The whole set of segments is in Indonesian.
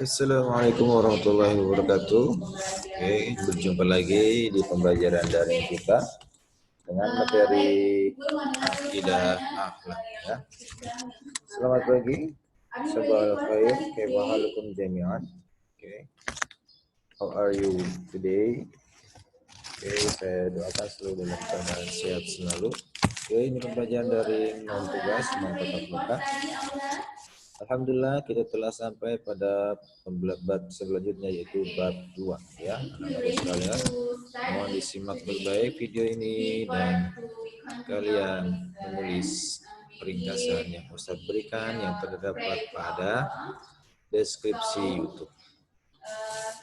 Assalamualaikum warahmatullahi wabarakatuh. Oke, berjumpa lagi di pembelajaran daring kita dengan materi akidah akhlak ya. Selamat pagi. Sabahal khair. Kaifa halukum jami'an? Oke. How are you today? Oke, saya doakan selalu dalam keadaan sehat selalu. Oke, ini pembelajaran dari non tugas, non tatap muka. Alhamdulillah kita telah sampai pada bab selanjutnya yaitu bab 2 ya anak-anak sekalian. Mohon disimak baik-baik video ini dan kalian menulis ringkasan yang Ustaz berikan yang terdapat pada deskripsi YouTube.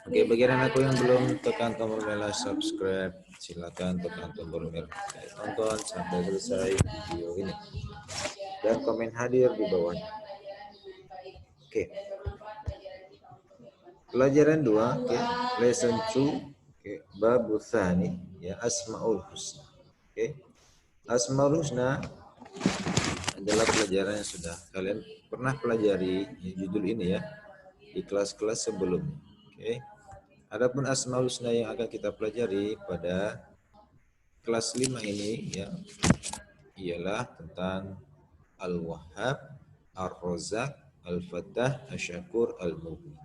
Oke, bagi anakku yang belum tekan tombol merah subscribe, silakan tekan tombol merah tonton sampai selesai video ini dan komen hadir di bawahnya. Oke. Pelajaran 2, okay. Lesson 2, okay. Bab tsani ya Asmaul Husna. Okay. Asmaul Husna adalah pelajaran yang sudah kalian pernah pelajari ya, judul ini ya di kelas-kelas sebelumnya. Okay. Adapun Asmaul Husna yang akan kita pelajari pada kelas 5 ini ya ialah tentang Al-Wahhab, Ar-Razzaq, Al-Fattah, Asy-Syakur, Al-Mughni.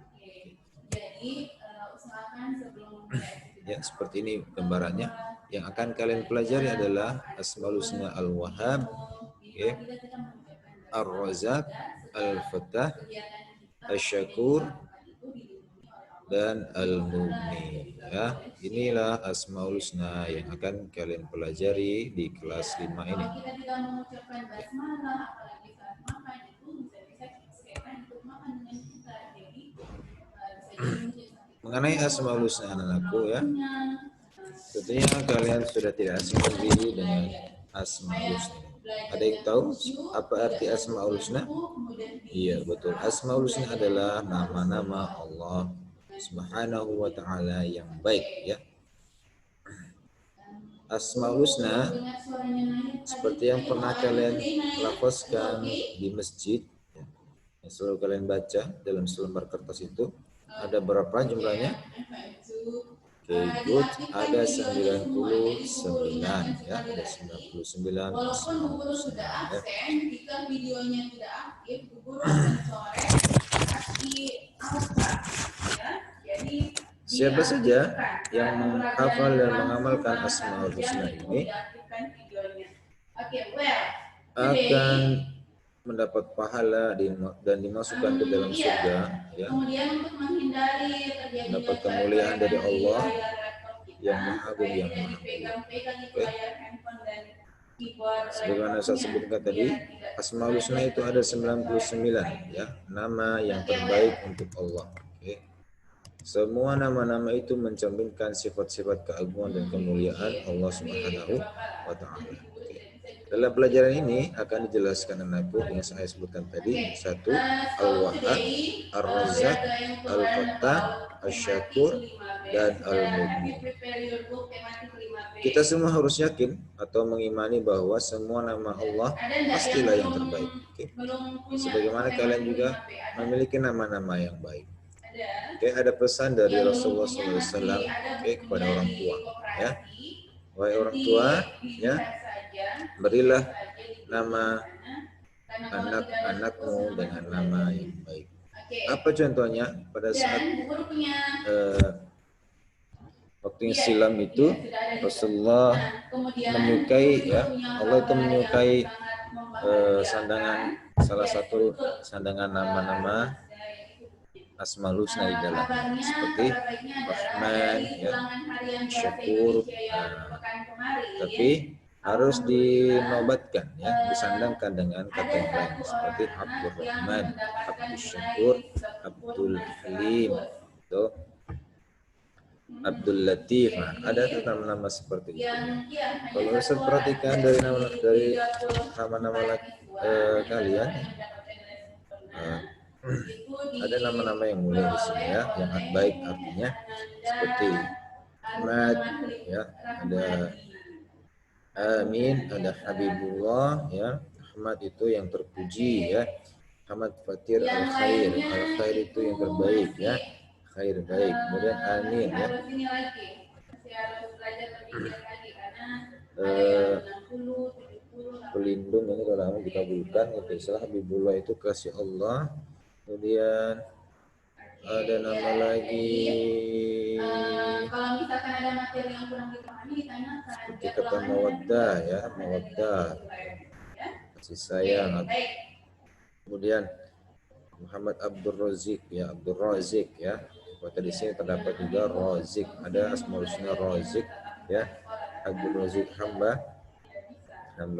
Ya, seperti ini gambarannya. Yang akan kalian pelajari adalah Asmaul Husna Al-Wahhab, okay. Ar-Razzaq, Al-Fattah, Asy-Syakur, dan Al-Mughni. Ya, inilah Asmaul Husna yang akan kalian pelajari di kelas 5 ini. Ya. Mengenai Asmaul Husna anak-anakku ya, tentunya kalian sudah tidak asing lagi dengan Asmaul Husna. Ada yang tahu apa arti Asmaul Husna? Iya betul, Asmaul Husna adalah nama-nama Allah Subhanahu wa Ta'ala yang baik ya. Asmaul Husna seperti yang pernah kalian lafazkan di masjid ya, yang selalu kalian baca dalam selembar kertas itu. Ada berapa jumlahnya? Oke, good. Ada 99 ya, ada 99 Asmaul Husna ya. Siapa saja yang menghafal dan mengamalkan Asmaul Husna ini akan mendapat pahala dan dimasukkan ke dalam surga ya. Mendapat kemuliaan dari Allah yang Maha Agung yang Maha Mulia. Sebagaimana saya sebutkan tadi, Asmaul Husna itu ada 99 ya, nama yang terbaik untuk Allah. Okay. Semua nama-nama itu mencerminkan sifat-sifat keagungan dan kemuliaan Allah Subhanahu wa Ta'ala. Dalam pelajaran ini akan dijelaskan anakku yang saya sebutkan tadi. 1. Al-Wahhab, Ar-Razzaq, Al-Fattah, Asy-Syakur, dan Al-Mughni. Kita semua harus yakin atau mengimani bahwa semua nama Allah pastilah yang terbaik. Okay. Sebagaimana kalian juga memiliki nama-nama yang baik. Okay, ada pesan dari Rasulullah SAW kepada orang tua. Ya. Wahai orang tua, ya, berilah nama anak-anakmu dengan nama yang baik. Apa contohnya pada saat waktu yang silam itu Rasulullah menyukai ya, Allah itu menyukai salah satu sandangan nama-nama Asmaul Husna di dalamnya seperti Rahman ya, Syakur, tapi harus dinobatkan ya, disandangkan dengan kata yang lain seperti Abdul Rahman, Abdul Syakur, Abdul Halim, itu Abdul Latif. Nah, ada nama-nama seperti itu. Kalau saya perhatikan dari nama-nama kalian, ada nama-nama yang mulia di sini ya, yang baik artinya seperti Ahmad, ya, ada Amin, ada Habibullah, ya, Ahmad itu yang terpuji, ya, Hamad Fatir al-khair. Al-khair itu yang terbaik ya. Khair baik. Kemudian amin ya. Pelindung ini kalau dikabulkan. Untuk salah Habibullah itu kasih Allah. Kemudian ada nama lagi. Kalau misalkan ada materi yang kurang dipahami ditanyakan. Seperti kata mawaddah ya, mawaddah. Kasih sayang. Kemudian Muhammad Abdul Razik ya, Abdul Razik ya. Maka di sini terdapat juga Razik. Ada asmaul husna Razik ya. Abdul Razik hamba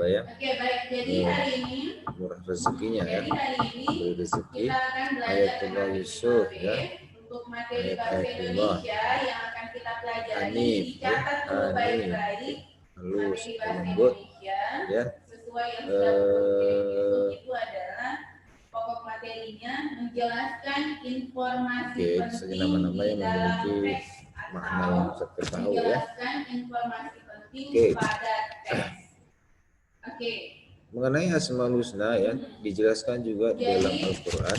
ya. Jadi hari ini murah rezekinya ya. Beri rezeki. Ayatullah Yusuf ya. Untuk materi bahasa Indonesia yang akan kita pelajari dicatat dulu baik-baik. Halus, lembut ya. Sesuai yang itu adalah pokok materinya menjelaskan informasi penting nama-nama yang memiliki makna yang kita tahu ya. Menjelaskan informasi penting pada teks. Oke. Mengenai Asmaul Husna ya, dijelaskan juga di dalam Al-Qur'an.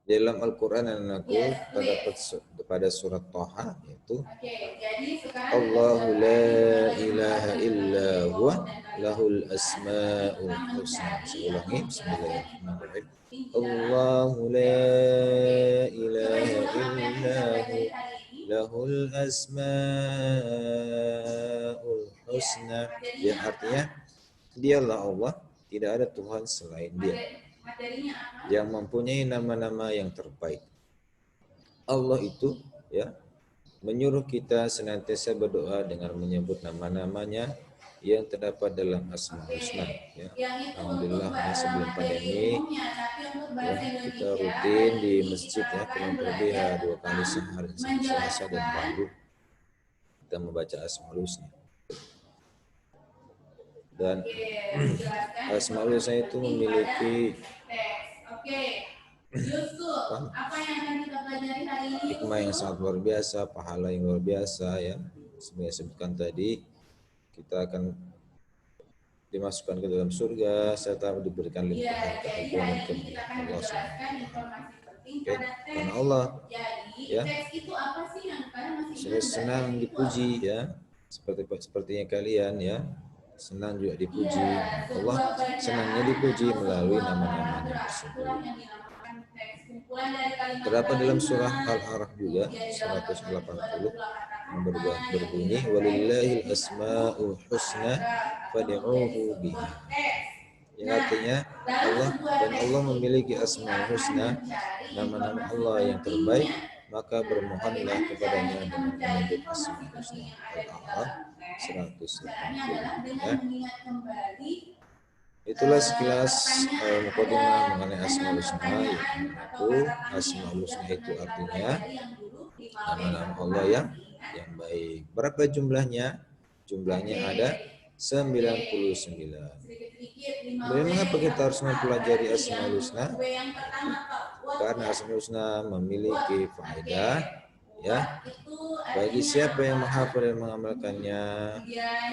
Dalam Al-Qur'an anakku terdapat pada surat Thaha yaitu Allahu la ilaha illa huwa lahul asmaul husna. Saya ulangi, bismillahirrahmanirrahim. Allahu la ilaha illa huwa lahul asmaul husna. Yang artinya dialah Allah, tidak ada Tuhan selain Dia yang mempunyai nama-nama yang terbaik. Allah itu ya menyuruh kita senantiasa berdoa dengan menyebut nama-namanya yang terdapat dalam Asmaul Husna ya. Alhamdulillah sebelum pandemi ya, kita rutin di masjid ya kurang lebih 2 kali sehari, Selasa dan Rabu kita membaca Asmaul Husna. Dan Asmaul Husna itu memiliki apa yang akan kita pelajari hari ini? Hikmah yang sangat luar biasa, pahala yang luar biasa ya. Sebenarnya sebutkan tadi, kita akan dimasukkan ke dalam surga serta diberikan limpahan keagungan dan kemuliaan Allah SWT. Karena Allah ya senang dipuji ya, sepertinya kalian ya senang juga dipuji. Allah senangnya dipuji melalui nama-namanya tersebut. Terdapat dalam surah Al-A'raf juga 180 yang berbunyi walillahil asmaul husna fad'uuhu biha. Yang artinya Allah memiliki asmaul husna, nama-nama Allah yang terbaik, maka bermohonlah kepadanya dengan menyebut asmaul husna. Al-A'raf 180 ya. Itulah sekilas mukadimah mengenai Asmaul Husna, yaitu Asmaul Husna itu artinya nama-nama Allah yang baik. Berapa jumlahnya? Jumlahnya ada 99. Kemudian mengapa kita harus mempelajari Asmaul Husna? Karena Asmaul Husna memiliki faedah ya, bagi siapa yang menghafal dan mengamalkannya,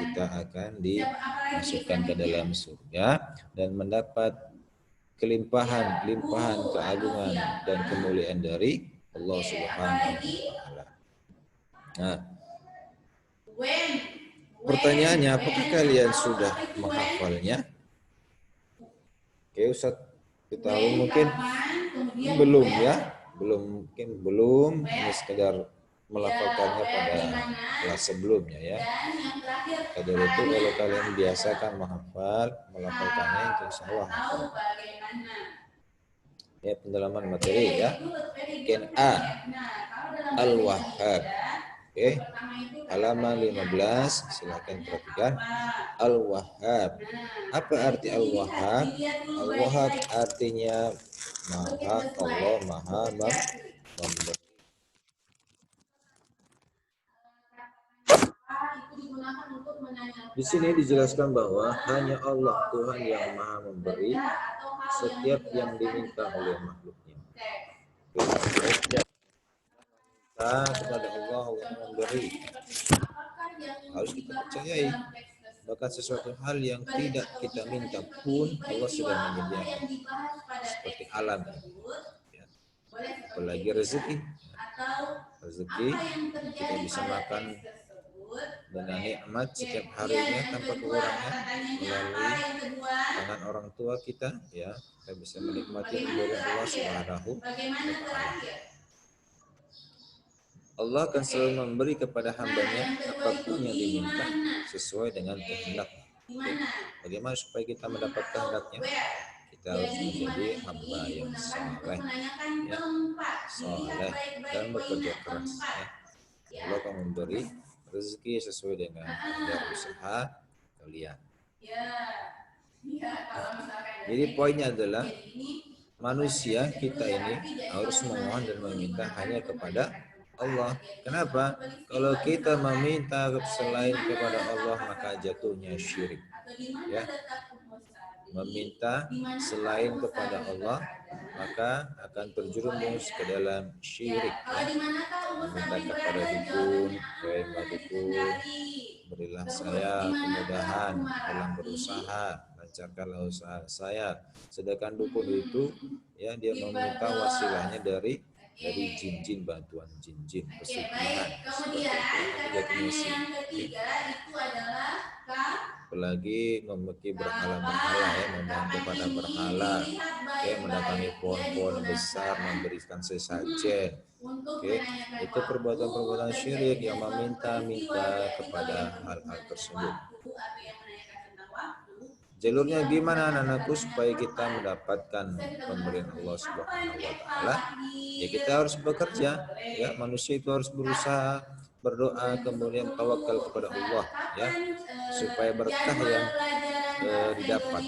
kita akan dimasukkan ke dalam surga dan mendapat limpahan keagungan dan kemuliaan dari Allah Subhanahu wa taala. Nah, pertanyaannya, apakah kalian sudah menghafalnya? Oke, Ustaz, kita mungkin belum ya. Belum ini sekedar melafalkannya pada kelas sebelumnya ya. Dari itu kalau kalian biasakan melafalkannya insya Allah hafal. Ya, pendalaman materi ya. Ken A Al-Wahhab. Oke. Halaman 15, silakan perhatikan. Al-Wahhab. Apa arti Al-Wahhab? Al-Wahhab artinya Allah Maha memberi. Di sini dijelaskan bahwa hanya Allah Tuhan yang Maha memberi setiap yang diminta oleh makhluknya. Kita kepada Allah yang memberi, harus kita percayai. Bahkan sesuatu hal yang tidak kita minta pun Allah sudah menyediakan, seperti alam, ya. Apalagi rezeki, rezeki kita bisa makan dengan nikmat setiap harinya tanpa kekurangan melalui tangan orang tua kita, ya. Kita bisa menikmati pemberian Allah Subhanahu wa Ta'ala. Allah akan selalu memberi kepada hambanya apapun yang diminta sesuai dengan kehendak. Bagaimana supaya kita mendapat kehendaknya? Kita harus menjadi hamba yang soleh, ya, soleh dan bekerja keras. Ya. Allah akan memberi rezeki sesuai dengan kadar usaha kalian. Jadi poinnya adalah manusia kita ini harus memohon dan meminta hanya kepada Allah. Kenapa? Kalau kita meminta selain kepada Allah maka jatuhnya syirik. Ya. Meminta selain kepada Allah maka akan terjerumus ke dalam syirik. Ya. Meminta kepada dukun, mbak dukun, berilah saya kemudahan dalam berusaha, lancarkanlah usaha saya. Sedangkan dukun itu, ya, dia meminta wasilahnya dari jin-jin, bantuan jin-jin, pesugihan, seperti itu. Apalagi memiliki berhala-berhala, ya, memohon kepada berhala, ya, mendatangi pohon-pohon besar, memberikan sesajen. Oke, itu perbuatan-perbuatan syirik yang meminta-minta kepada hal-hal tersebut. Jalurnya gimana anak-anakku supaya kita mendapatkan pemberian Allah Subhanahu wa Ta'ala? Ya kita harus bekerja, ya, manusia itu harus berusaha, berdoa, kemudian tawakal kepada Allah, ya, supaya berkah yang didapat.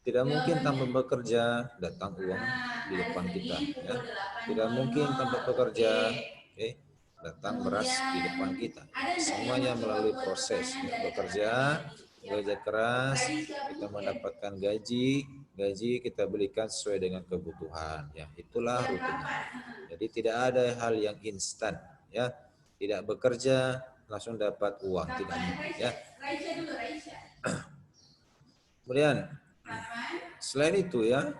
Tidak mungkin tanpa bekerja datang uang di depan kita, ya. Tidak mungkin tanpa bekerja, datang beras di depan kita. Semuanya melalui proses, ya, bekerja keras, kita mendapatkan gaji kita berikan sesuai dengan kebutuhan, ya. Itulah rutinnya. Jadi tidak ada hal yang instan, ya. Tidak bekerja langsung dapat uang, tidak mungkin, ya. Kemudian selain itu, ya,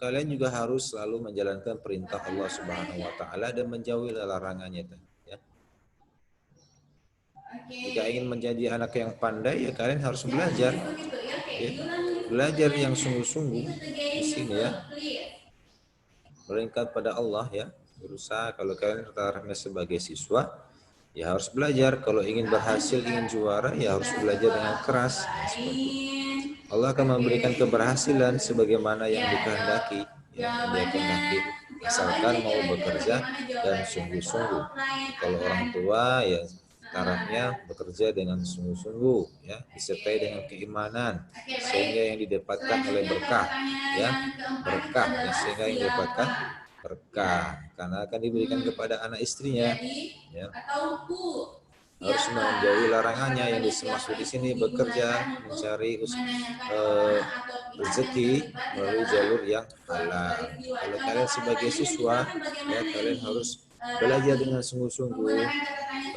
kalian juga harus selalu menjalankan perintah Allah Subhanahu wa Ta'ala dan menjauhi larangannya, ya. Jika ingin menjadi anak yang pandai, ya kalian harus belajar, ya. Belajar yang sungguh-sungguh di sini, ya. Beringkat pada Allah, ya. Berusaha, kalau kalian tertariknya sebagai siswa, ya harus belajar. Kalau ingin berhasil, ingin juara, ya harus belajar dengan keras, ya, seperti itu. Allah akan memberikan keberhasilan sebagaimana yang dikehendaki, ya, yang dia kehendaki, asalkan mau bekerja dan sungguh-sungguh. Kalau orang tua, ya tarafnya bekerja dengan sungguh-sungguh, ya, disertai dengan keimanan, sehingga yang didapatkan oleh berkah, ya, berkah, ya, sehingga yang didapatkan berkah karena akan diberikan kepada anak istrinya, ya. Harus menjauhi larangannya yang dimaksud di sini, bekerja mencari rezeki melalui jalur yang halal. Kalau kalian sebagai siswa, ya kalian harus belajar dengan sungguh-sungguh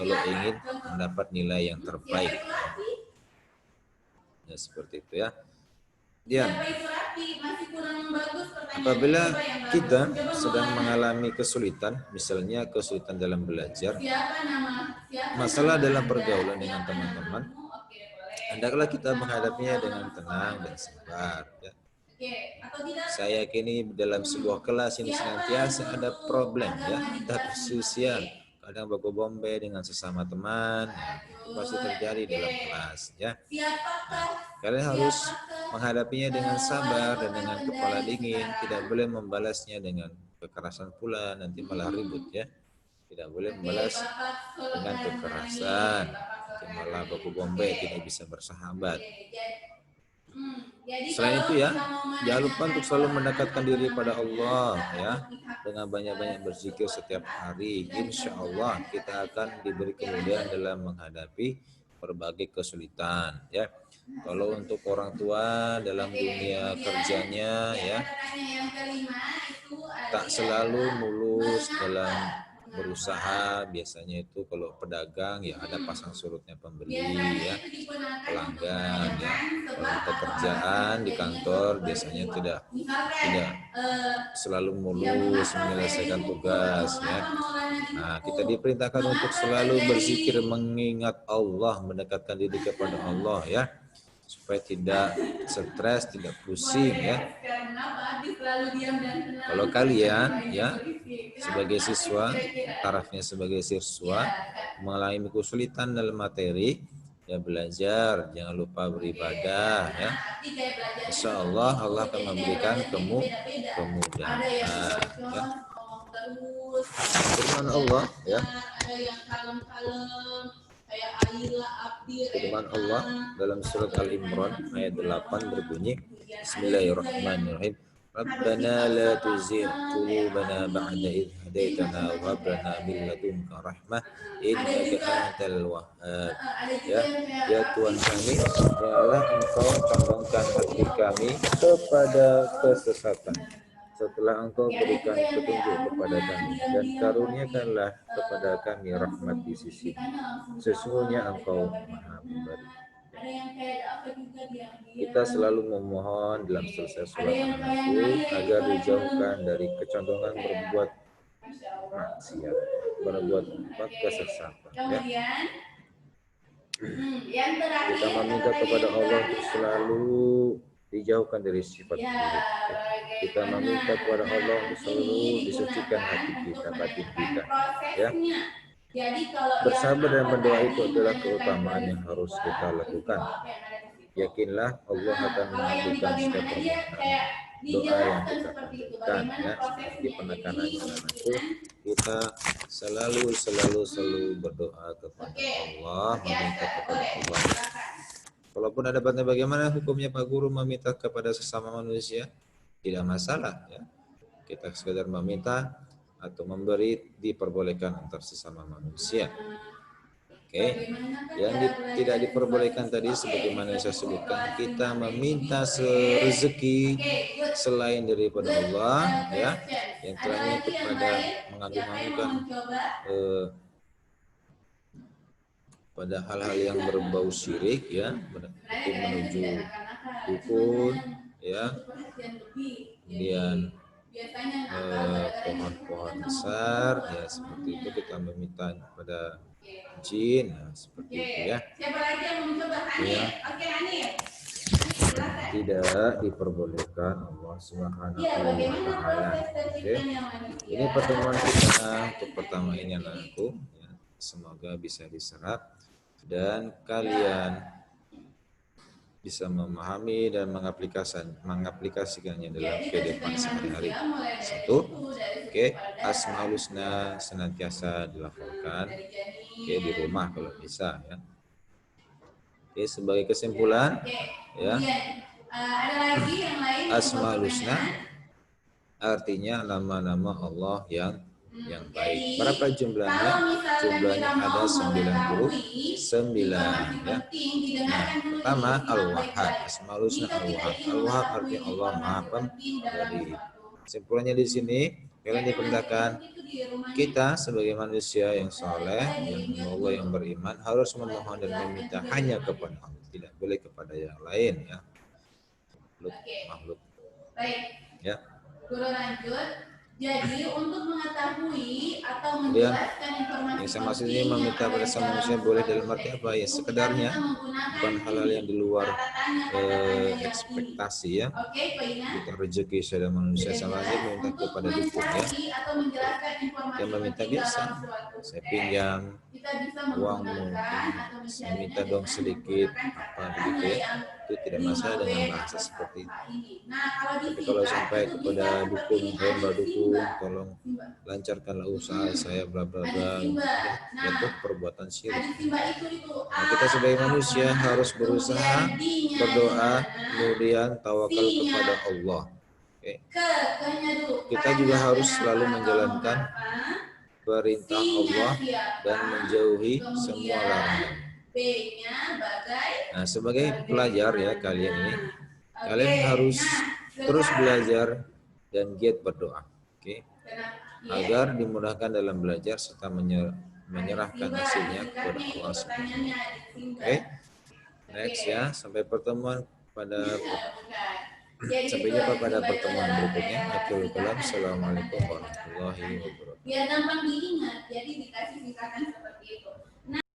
kalau ingin mendapat nilai yang terbaik. Ya seperti itu, ya. Dia, apabila kita sedang mengalami kesulitan, misalnya kesulitan dalam belajar, masalah dalam pergaulan dengan teman-teman, hendaklah kita menghadapinya dengan tenang dan sabar, ya. Saya yakini dalam sebuah kelas ini senantiasa ada problem, ya, kita perselisihan, kadang baku bombay dengan sesama teman, ya, itu pasti terjadi dalam kelas, ya. Nah, kalian harus menghadapinya dengan sabar dan dengan kepala dingin, tidak boleh membalasnya dengan kekerasan pula, nanti malah ribut, ya. Tidak boleh membalas dengan kekerasan, nanti malah baku bombay, tidak bisa bersahabat. Selain itu, ya, jangan lupa untuk selalu mendekatkan diri pada Allah, ya, dengan banyak-banyak berzikir setiap hari. Insya Allah kita akan diberi kemudahan dalam menghadapi berbagai kesulitan, ya. Kalau untuk orang tua dalam dunia kerjanya, ya, tak selalu mulus dalam berusaha, biasanya itu kalau pedagang ya ada pasang surutnya pembeli ya, pelanggan ya. Kalau kita kerjaan di kantor biasanya tidak selalu mulus menyelesaikan tugas ya. Nah, kita diperintahkan untuk selalu berzikir, mengingat Allah, mendekatkan diri kepada Allah ya, supaya tidak stres, tidak pusing ya. Kalau kalian ya sebagai siswa, tarafnya sebagai siswa mengalami kesulitan dalam materi, ya belajar, jangan lupa beribadah ya. Insya Allah Allah akan memberikan kemudahan ya. Firman Allah ya. Firman Allah dalam surat Al-Imran ayat 8 berbunyi, Bismillahirrahmanirrahim. Rabbana la tuzigh qulubana ba'da idh hadaitana wa hab lana min ladunka rahmah innaka antal wahhab. Ya Tuhan kami, janganlah Engkau condongkan hati kami kepada kesesatan setelah Engkau berikan petunjuk kepada kami, dan karuniakanlah kepada kami rahmat di sisi. Sesungguhnya Engkau Maha Pemberi. Kita selalu memohon dalam selesai sholat anakku agar dijauhkan dari kecondongan berbuat maksiat, berbuat kesesatan. Ya. Kita meminta kepada Allah untuk selalu dijauhkan dari sifat buruk. Kita meminta kepada Allah untuk selalu disucikan hati kita, batin kita. Ya. Bersabar dan berdoa itu adalah keutamaan yang harus kita lakukan. Yakinlah Allah akan mengabulkan setiap permohonan doa yang kita panjatkan ya. Seperti penekanannya itu, kita selalu berdoa kepada Allah, meminta kepada Allah. Walaupun ada bagaimana hukumnya Pak Guru meminta kepada sesama manusia, tidak masalah ya. Kita sekedar meminta atau memberi diperbolehkan antar sesama manusia. Oke. Yang tidak diperbolehkan tadi sebagaimana yang saya sebutkan, kita meminta rezeki selain daripada Allah ya, yang terakhir kepada mengagungkan pada hal-hal yang berbau syirik ya, itu menuju dukun ya, kemudian pohon-pohon besar ya, seperti itu kita meminta kepada jin ya, seperti itu ya. Ya. Tidak diperbolehkan Allah Subhanahu wa taala. Oke. Ini pertemuan kita untuk pertama ini anakku ya. Semoga bisa diserap dan kalian bisa memahami dan mengaplikasikannya dalam kehidupan sehari-hari. Satu, Asmaul Husna senantiasa dilafalkan di rumah kalau bisa ya. Sebagai kesimpulan ya, Asmaul Husna artinya nama-nama Allah yang baik. Berapa jumlahnya? Jumlahnya ada 99 ya. Nah, pertama Al-Wahhab, Asmaul Husna Al-Wahhab. Al-Wahhab artinya Allah Maha Pemberi. Kesimpulannya di sini kalian diperintahkan kita sebagai manusia yang saleh, yang Allah yang beriman harus memohon dan meminta hanya kepada Allah, tidak boleh kepada yang lain ya. Makhluk. Ya. Guru lanjut. Jadi untuk mengetahui atau menjelaskan informasi yang saya maksud ini meminta pada sama manusia boleh dalam arti apa ya, sekedarnya bukan hal-hal yang di luar ekspektasi ya. Kita rezeki saya manusia sama aja meminta kepada dukun ya. Yang meminta biasa, saya pinjam uangmu, saya minta dong sedikit apa begitu ya. Itu tidak masalah dengan bahasa seperti itu. Tapi kalau sampai kepada dukun, mbak dukun, tolong lancarkanlah usaha saya bla bla bla, itu perbuatan syirik. Nah, kita sebagai manusia harus berusaha berdoa, kemudian tawakal kepada Allah. Kita juga harus selalu menjalankan perintah Allah dan menjauhi semua larangan. Nah, sebagai pelajar ya kalian ini, kalian harus terus belajar dan giat berdoa. Oke. agar dimudahkan dalam belajar serta menyerahkan hasilnya kepada Allah Subhanahu. Oke, next ya. Sampai jumpa pada pertemuan berikutnya. Akhirul kalam. Assalamualaikum warahmatullahi wabarakatuh.